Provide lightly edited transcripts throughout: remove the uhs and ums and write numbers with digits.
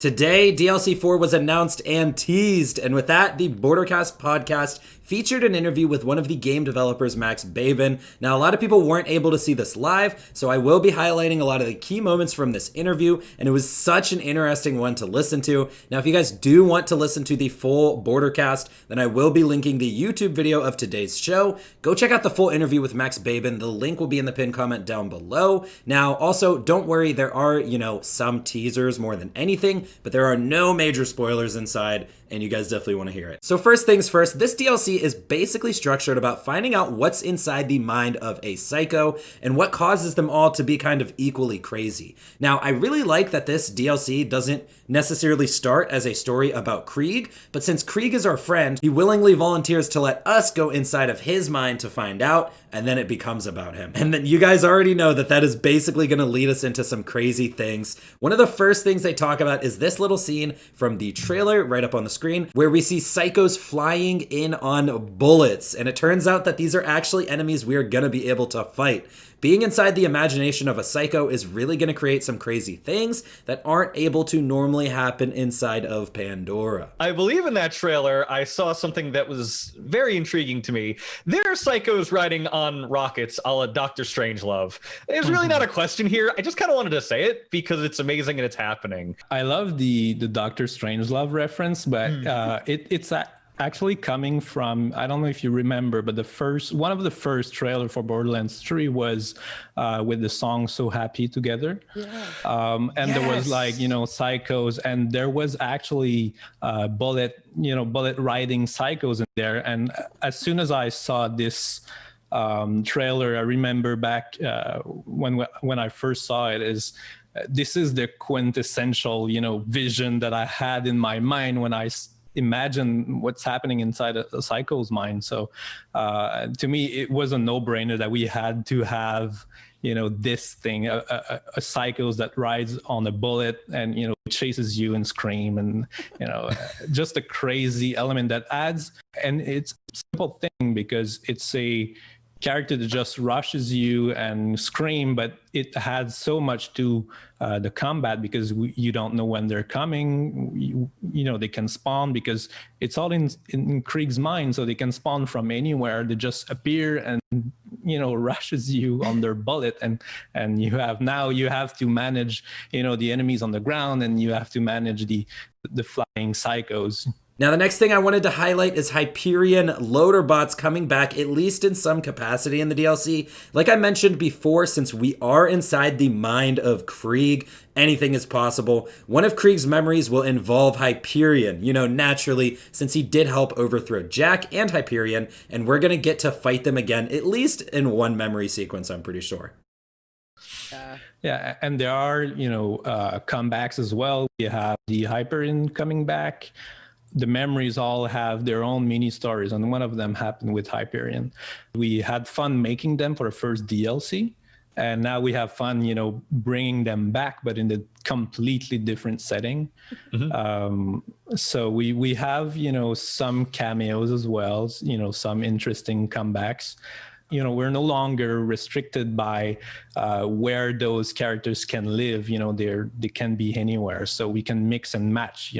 Today, DLC 4 was announced and teased, and with that, the Bordercast podcast featured an interview with one of the game developers, Max Babin. Now, a lot of people weren't able to see this live, so I will be highlighting a lot of the key moments from this interview, and it was such an interesting one to listen to. Now, if you guys do want to listen to the full Bordercast, then I will be linking the YouTube video of today's show. Go check out the full interview with Max Babin. The link will be in the pinned comment down below. Now, also, don't worry, there are, some teasers more than anything, but there are no major spoilers inside, and you guys definitely want to hear it. So first things first, this DLC is basically structured about finding out what's inside the mind of a psycho and what causes them all to be kind of equally crazy. Now, I really like that this DLC doesn't necessarily start as a story about Krieg, but since Krieg is our friend, he willingly volunteers to let us go inside of his mind to find out, and then it becomes about him. And then you guys already know that that is basically going to lead us into some crazy things. One of the first things they talk about is this little scene from the trailer right up on the screen where we see psychos flying in on bullets. And it turns out that these are actually enemies we are going to be able to fight. Being inside the imagination of a psycho is really going to create some crazy things that aren't able to normally happen inside of Pandora. I believe in that trailer, I saw something that was very intriguing to me. There are psychos riding on rockets a la Doctor Strangelove. There's really not a question here. I just kind of wanted to say it because it's amazing and it's happening. I love the Doctor Strangelove reference, but it's actually coming from, I don't know if you remember, but one of the first trailer for Borderlands 3 was with the song So Happy Together. Yeah. And there was psychos, and there was actually bullet riding psychos in there. And as soon as I saw this trailer, I remember back when I first saw it, this is the quintessential vision that I had in my mind when I imagine what's happening inside a psycho's mind. So to me, it was a no-brainer that we had to have this thing, a psychos that rides on a bullet and chases you and scream, and just a crazy element that adds. And it's a simple thing because it's a character that just rushes you and scream, but it adds so much to the combat because you don't know when they're coming. They can spawn because it's all in Krieg's mind, so they can spawn from anywhere. They just appear and rushes you on their bullet, and you have to manage the enemies on the ground, and you have to manage the flying psychos. Now, the next thing I wanted to highlight is Hyperion loader bots coming back, at least in some capacity in the DLC. Like I mentioned before, since we are inside the mind of Krieg, anything is possible. One of Krieg's memories will involve Hyperion, naturally, since he did help overthrow Jack and Hyperion, and we're going to get to fight them again, at least in one memory sequence, I'm pretty sure. Yeah, and there are, comebacks as well. You have the Hyperion coming back. The memories all have their own mini stories, and one of them happened with Hyperion. We had fun making them for the first DLC, and now we have fun, bringing them back, but in a completely different setting. Mm-hmm. So we have, some cameos as well, some interesting comebacks. We're no longer restricted by where those characters can live. They can be anywhere. So we can mix and match,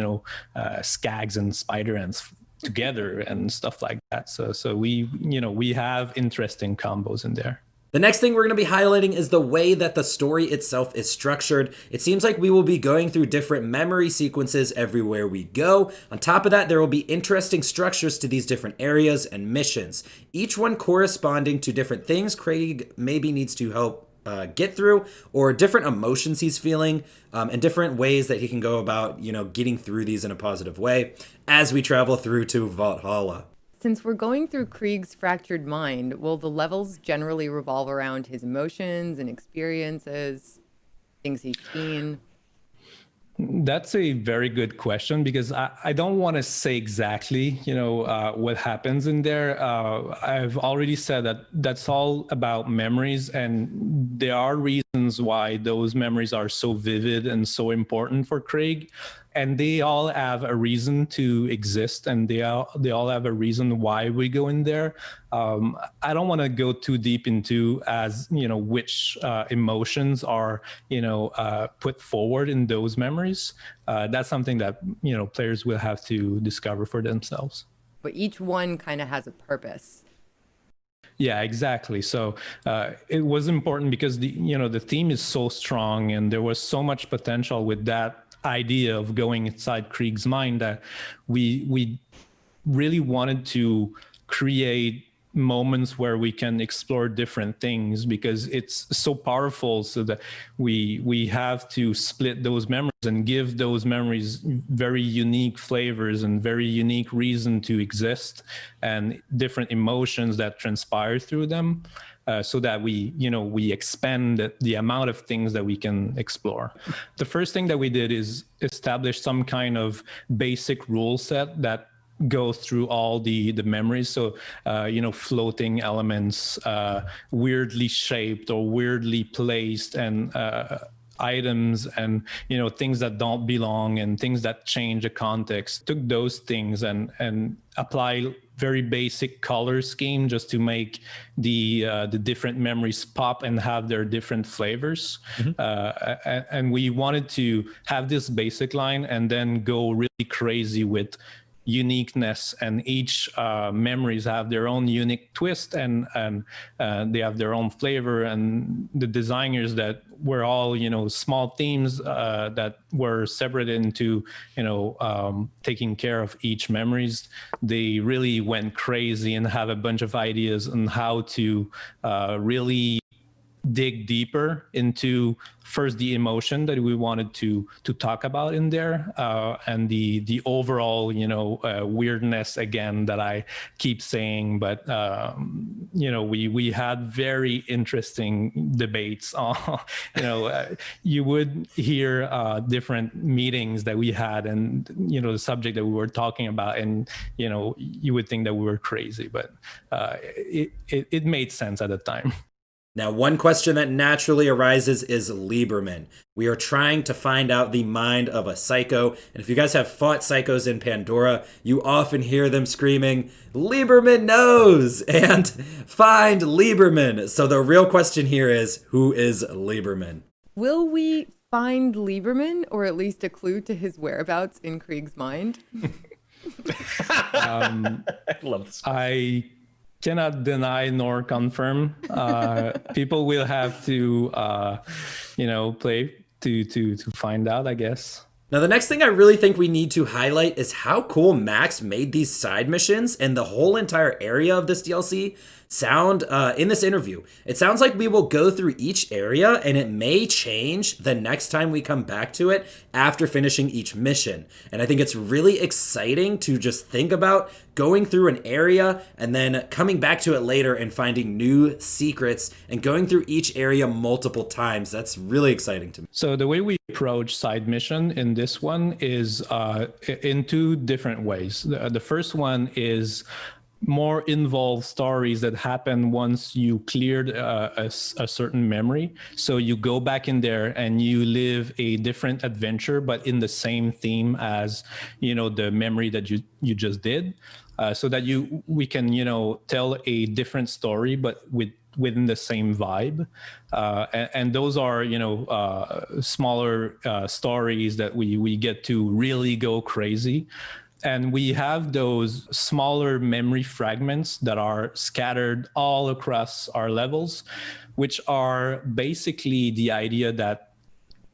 Skags and Spider-Ants together and stuff like that. So we have interesting combos in there. The next thing we're going to be highlighting is the way that the story itself is structured. It seems like we will be going through different memory sequences everywhere we go. On top of that, there will be interesting structures to these different areas and missions, each one corresponding to different things Krieg maybe needs to help get through, or different emotions he's feeling, and different ways that he can go about, getting through these in a positive way as we travel through to Vaulthalla. Since we're going through Krieg's fractured mind, will the levels generally revolve around his emotions and experiences, things he's seen? That's a very good question, because I don't want to say exactly, what happens in there. I've already said that that's all about memories, and there are reasons reasons why those memories are so vivid and so important for Krieg. And they all have a reason to exist, and they all have a reason why we go in there. I don't want to go too deep into which emotions are put forward in those memories. That's something that players will have to discover for themselves. But each one kind of has a purpose. Yeah, exactly. So it was important because the theme is so strong, and there was so much potential with that idea of going inside Krieg's mind that we really wanted to create moments where we can explore different things, because it's so powerful, so that we have to split those memories and give those memories very unique flavors and very unique reason to exist, and different emotions that transpire through them, so that we expand the amount of things that we can explore. The first thing that we did is establish some kind of basic rule set that goes through all the memories. So floating elements, weirdly shaped or weirdly placed, and items, and things that don't belong, and things that change the context. Took those things and apply very basic color scheme just to make the different memories pop and have their different flavors. And we wanted to have this basic line and then go really crazy with uniqueness, and each memories have their own unique twist, and they have their own flavor. And the designers that were all small themes that were separated into taking care of each memories, they really went crazy and have a bunch of ideas on how to really dig deeper into first the emotion that we wanted to talk about in there, and the overall weirdness, again, that I keep saying. But we had very interesting debates on you would hear different meetings that we had, and the subject that we were talking about, and you would think that we were crazy, but it made sense at the time. Now, one question that naturally arises is Lieberman. We are trying to find out the mind of a psycho, and if you guys have fought psychos in Pandora, you often hear them screaming, "Lieberman knows!" and "Find Lieberman!" So the real question here is, who is Lieberman? Will we find Lieberman, or at least a clue to his whereabouts in Krieg's mind? I love this. I cannot deny nor confirm. People will have to, play to find out, I guess. Now, the next thing I really think we need to highlight is how cool Max made these side missions and the whole entire area of this DLC sound in this interview. It sounds like we will go through each area, and it may change the next time we come back to it after finishing each mission. And I think it's really exciting to just think about going through an area and then coming back to it later and finding new secrets and going through each area multiple times. That's really exciting to me. So the way we approach side mission in this one is in two different ways. The first one is more involved stories that happen once you cleared a certain memory. So you go back in there and you live a different adventure, but in the same theme as the memory that you just did, so that we can tell a different story, but within the same vibe. And those are smaller stories that we get to really go crazy. And we have those smaller memory fragments that are scattered all across our levels, which are basically the idea that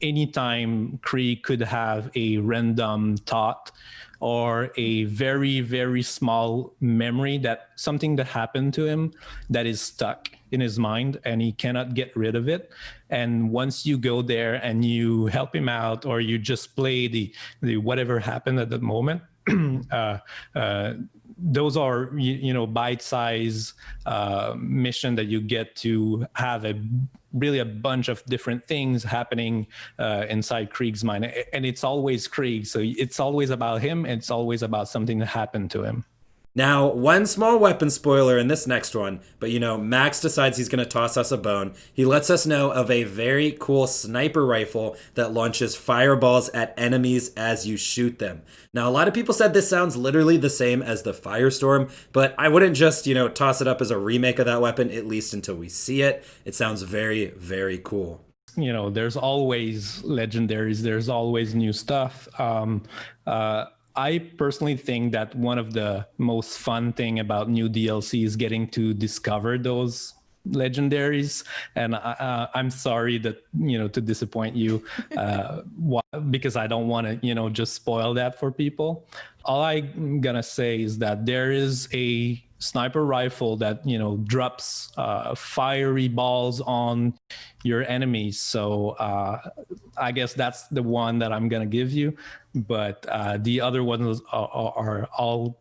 anytime Krieg could have a random thought or a very, very small memory, that something that happened to him that is stuck in his mind and he cannot get rid of it. And once you go there and you help him out, or you just play the whatever happened at that moment, those are bite-sized mission that you get to have really a bunch of different things happening inside Krieg's mind, and it's always Krieg, so it's always about him, and it's always about something that happened to him. Now, one small weapon spoiler in this next one, but Max decides he's going to toss us a bone. He lets us know of a very cool sniper rifle that launches fireballs at enemies as you shoot them. Now, a lot of people said this sounds literally the same as the Firestorm, but I wouldn't just, toss it up as a remake of that weapon, at least until we see it. It sounds very, very cool. There's always legendaries, there's always new stuff. I personally think that one of the most fun thing about new DLC is getting to discover those legendaries. And I'm sorry that, to disappoint you, because I don't want to, just spoil that for people. All I'm gonna say is that there is a sniper rifle that, drops fiery balls on your enemies. So I guess that's the one that I'm gonna give you. But the other ones are all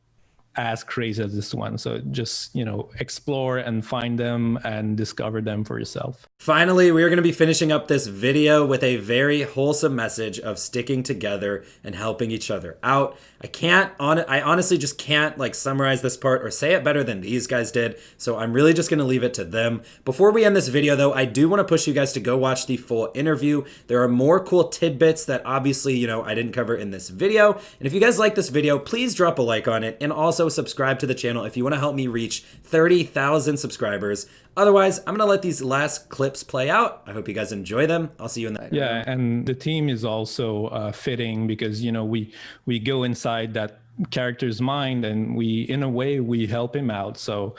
as crazy as this one. So just, explore and find them and discover them for yourself. Finally, we are going to be finishing up this video with a very wholesome message of sticking together and helping each other out. I honestly just can't summarize this part or say it better than these guys did. So I'm really just going to leave it to them. Before we end this video though, I do want to push you guys to go watch the full interview. There are more cool tidbits that obviously, I didn't cover in this video. And if you guys like this video, please drop a like on it and also subscribe to the channel if you want to help me reach 30,000 subscribers. Otherwise, I'm going to let these last clips play out. I hope you guys enjoy them. I'll see you in the... Yeah, and the team is also fitting because, we go inside that character's mind and in a way, we help him out. So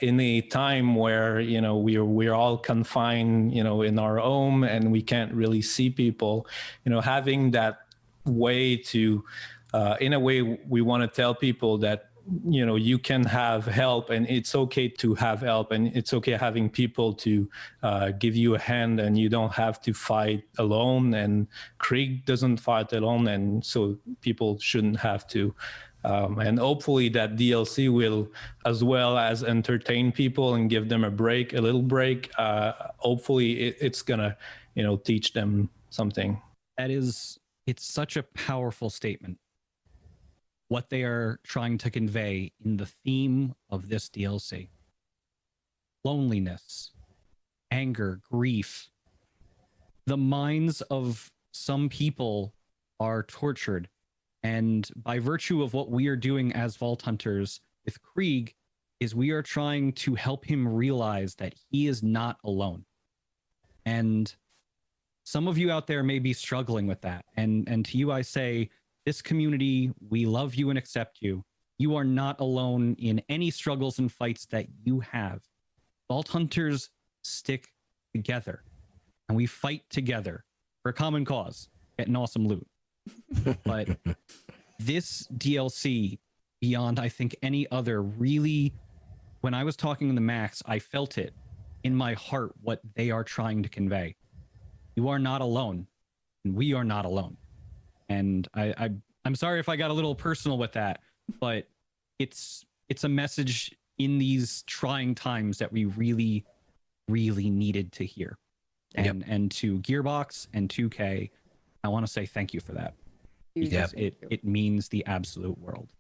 in a time where, we're all confined, in our home and we can't really see people, having that way to, in a way, we want to tell people that, you can have help and it's okay to have help and it's okay having people to give you a hand and you don't have to fight alone, and Krieg doesn't fight alone, and so people shouldn't have to. And hopefully that DLC will, as well as entertain people and give them a little break, hopefully it's gonna, teach them something. It's such a powerful statement, what they are trying to convey in the theme of this DLC. Loneliness, anger, grief. The minds of some people are tortured, and by virtue of what we are doing as Vault Hunters with Krieg, is we are trying to help him realize that he is not alone. And some of you out there may be struggling with that, and to you I say, this community, we love you and accept you. You are not alone in any struggles and fights that you have. Vault Hunters stick together, and we fight together for a common cause, getting awesome loot. But this DLC, beyond I think any other, really, when I was talking to Max, I felt it in my heart what they are trying to convey. You are not alone, and we are not alone. And I'm sorry if I got a little personal with that, but it's a message in these trying times that we really, really needed to hear. And to Gearbox and 2K, I want to say thank you for that. Because it means the absolute world.